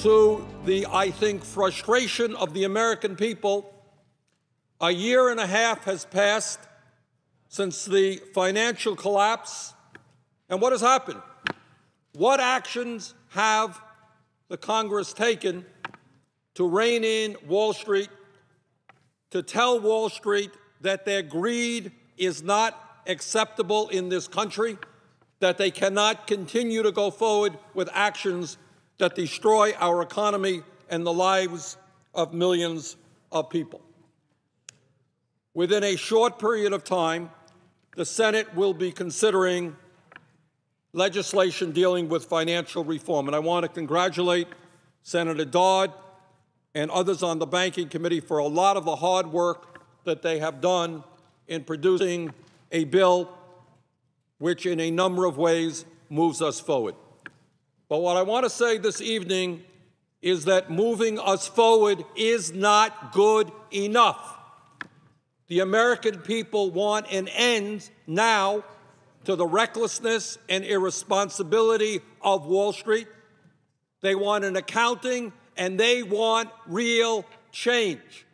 to the, I think, frustration of the American people, a year and a half has passed since the financial collapse. And what has happened? What actions have the Congress taken to rein in Wall Street, to tell Wall Street that their greed is not acceptable in this country, that they cannot continue to go forward with actions that destroy our economy and the lives of millions of people? Within a short period of time, the Senate will be considering legislation dealing with financial reform. And I want to congratulate Senator Dodd and others on the Banking Committee for a lot of the hard work that they have done in producing a bill which in a number of ways moves us forward. But what I want to say this evening is that moving us forward is not good enough. The American people want an end now to the recklessness and irresponsibility of Wall Street. They want an accounting, and they want real change.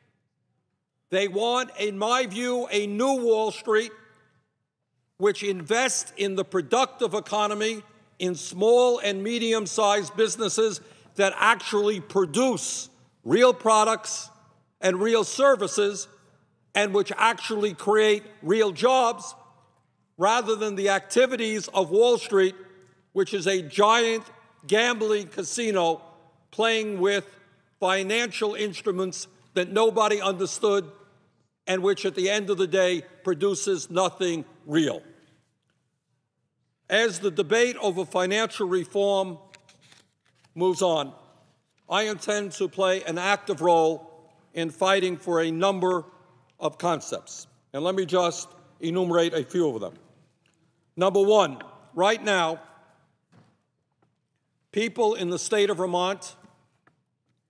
They want, in my view, a new Wall Street which invests in the productive economy, in small and medium-sized businesses that actually produce real products and real services and which actually create real jobs, rather than the activities of Wall Street, which is a giant gambling casino playing with financial instruments that nobody understood and which at the end of the day produces nothing real. As the debate over financial reform moves on, I intend to play an active role in fighting for a number of concepts. And let me just enumerate a few of them. Number one, right now, people in the state of Vermont,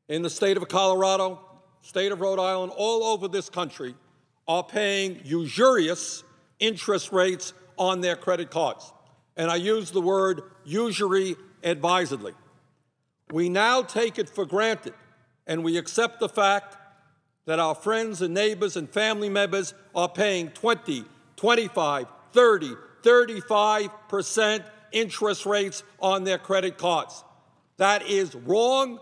in the state of Colorado, state of Rhode Island, all over this country are paying usurious interest rates on their credit cards. And I use the word usury advisedly. We now take it for granted, and we accept the fact that our friends and neighbors and family members are paying 20, 25, 30, 35% interest rates on their credit cards. That is wrong,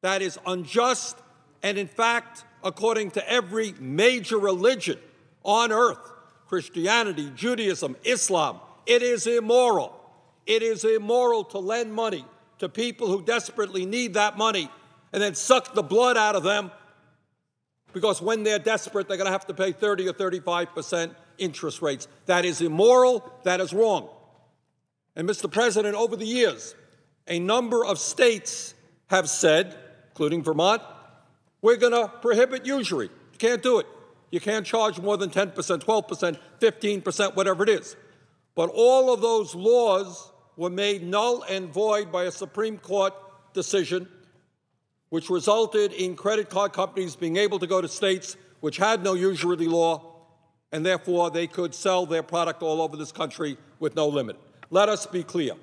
that is unjust, and in fact, according to every major religion on earth, Christianity, Judaism, Islam, it is immoral. It is immoral to lend money to people who desperately need that money and then suck the blood out of them, because when they're desperate, they're going to have to pay 30 or 35% interest rates. That is immoral. That is wrong. And, Mr. President, over the years, a number of states have said, including Vermont, we're going to prohibit usury. You can't do it. You can't charge more than 10%, 12%, 15%, whatever it is. But all of those laws were made null and void by a Supreme Court decision, which resulted in credit card companies being able to go to states which had no usury law, and therefore they could sell their product all over this country with no limit. Let us be clear.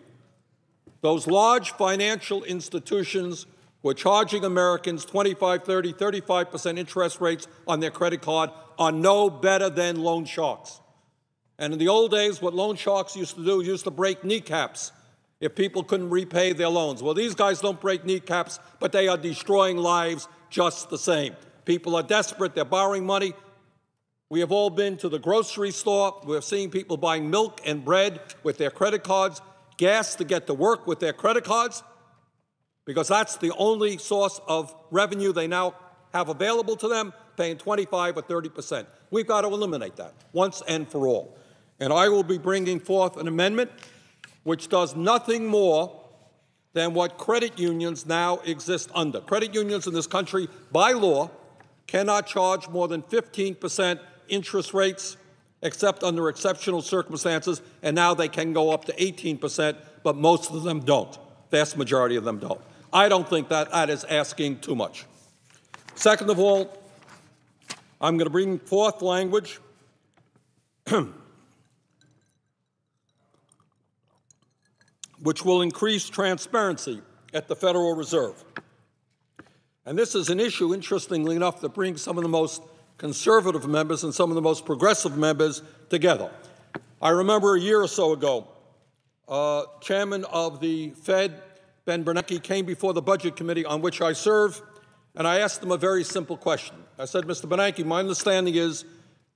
Those large financial institutions were charging Americans 25, 30, 35% interest rates on their credit card are no better than loan sharks. And in the old days, what loan sharks used to do, used to break kneecaps if people couldn't repay their loans. Well, these guys don't break kneecaps, but they are destroying lives just the same. People are desperate. They're borrowing money. We have all been to the grocery store. We're seeing people buying milk and bread with their credit cards, gas to get to work with their credit cards, because that's the only source of revenue they now have available to them, paying 25 or 30%. We've got to eliminate that once and for all. And I will be bringing forth an amendment which does nothing more than what credit unions now exist under. Credit unions in this country, by law, cannot charge more than 15% interest rates, except under exceptional circumstances, and now they can go up to 18%, but most of them don't. Vast majority of them don't. I don't think that is asking too much. Second of all, I'm going to bring forth language which will increase transparency at the Federal Reserve. And this is an issue, interestingly enough, that brings some of the most conservative members and some of the most progressive members together. I remember a year or so ago, Chairman of the Fed, Ben Bernanke, came before the Budget Committee on which I serve, and I asked him a very simple question. I said, Mr. Bernanke, my understanding is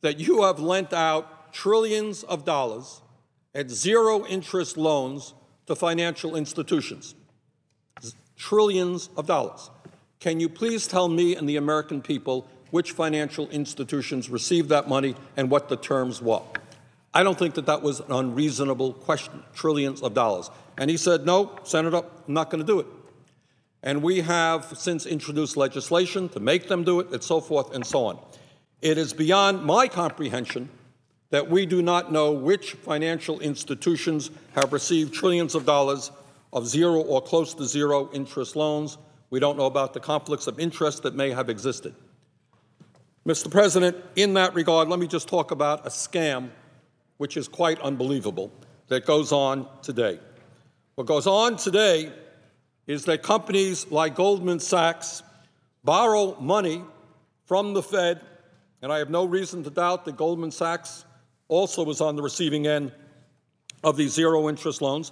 that you have lent out trillions of dollars at zero-interest loans to financial institutions. Trillions of dollars. Can you please tell me and the American people which financial institutions received that money and what the terms were? I don't think that that was an unreasonable question, trillions of dollars. And he said, no, Senator, I'm not going to do it. And we have since introduced legislation to make them do it, and so forth and so on. It is beyond my comprehension that we do not know which financial institutions have received trillions of dollars of zero or close to zero interest loans. We don't know about the conflicts of interest that may have existed. Mr. President, in that regard, let me just talk about a scam which is quite unbelievable that goes on today. What goes on today is that companies like Goldman Sachs borrow money from the Fed, and I have no reason to doubt that Goldman Sachs also was on the receiving end of these zero-interest loans,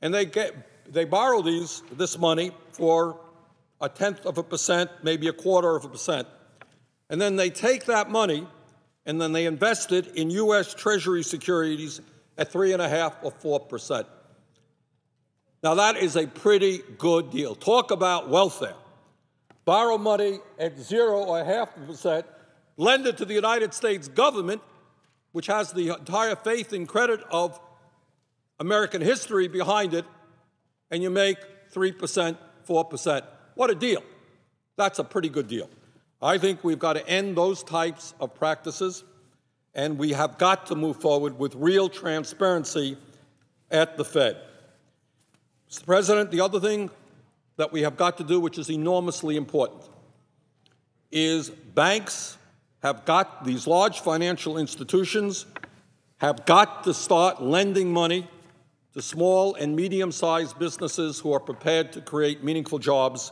and they borrow this money for 0.1%, maybe 0.25%, and then they take that money and then they invest it in U.S. Treasury securities at 3.5% or 4%. Now, that is a pretty good deal. Talk about welfare. Borrow money at 0 or 0.5%, lend it to the United States government, which has the entire faith and credit of American history behind it, and you make 3%, 4%. What a deal. That's a pretty good deal. I think we've got to end those types of practices, and we have got to move forward with real transparency at the Fed. Mr. President, the other thing that we have got to do, which is enormously important, is banks have got, these large financial institutions have got to start lending money to small and medium-sized businesses who are prepared to create meaningful jobs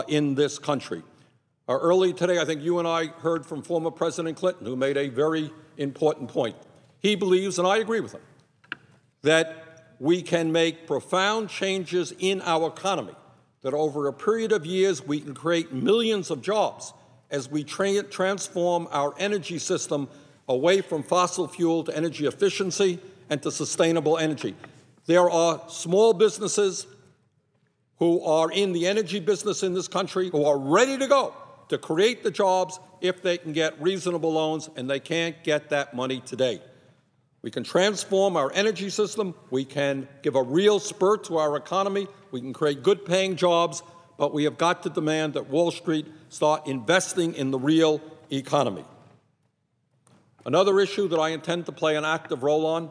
in this country. Early today, I think you and I heard from former President Clinton, who made a very important point. He believes, and I agree with him, that we can make profound changes in our economy, that over a period of years we can create millions of jobs as we transform our energy system away from fossil fuel to energy efficiency and to sustainable energy. There are small businesses who are in the energy business in this country who are ready to go to create the jobs if they can get reasonable loans, and they can't get that money today. We can transform our energy system. We can give a real spurt to our economy. We can create good-paying jobs, but we have got to demand that Wall Street start investing in the real economy. Another issue that I intend to play an active role on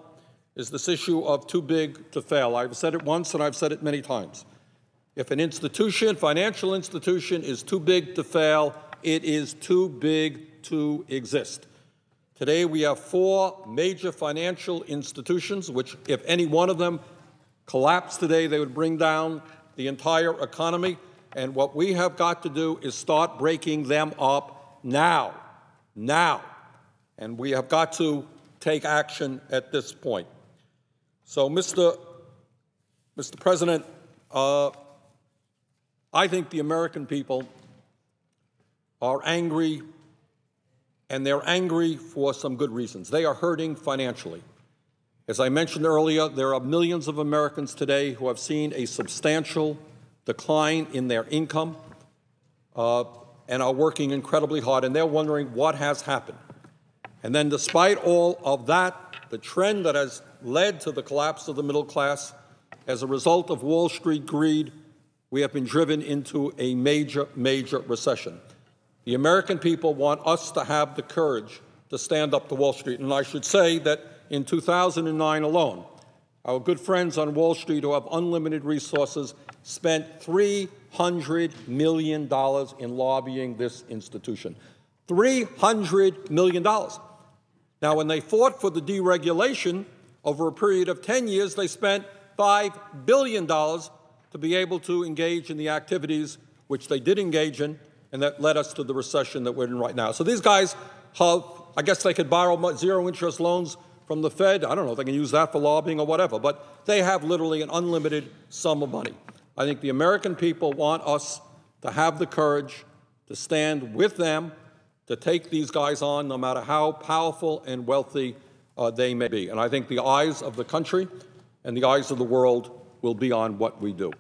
is this issue of too big to fail. I've said it once and I've said it many times. If an institution, financial institution, is too big to fail, it is too big to exist. Today we have 4 major financial institutions, which if any one of them collapsed today, they would bring down the entire economy. And what we have got to do is start breaking them up now. And we have got to take action at this point. So, Mr. President, I think the American people are angry, and they're angry for some good reasons. They are hurting financially. As I mentioned earlier, there are millions of Americans today who have seen a substantial decline in their income and are working incredibly hard, and they're wondering what has happened. And then despite all of that, the trend that has led to the collapse of the middle class as a result of Wall Street greed, we have been driven into a major recession. The American people want us to have the courage to stand up to Wall Street. And I should say that in 2009 alone, our good friends on Wall Street who have unlimited resources spent $300 million in lobbying this institution. $300 million. Now, when they fought for the deregulation over a period of 10 years, they spent $5 billion to be able to engage in the activities which they did engage in, and that led us to the recession that we're in right now. So these guys have, I guess they could borrow zero-interest loans from the Fed. I don't know if they can use that for lobbying or whatever, but they have literally an unlimited sum of money. I think the American people want us to have the courage to stand with them, to take these guys on, no matter how powerful and wealthy they may be. And I think the eyes of the country and the eyes of the world will be on what we do.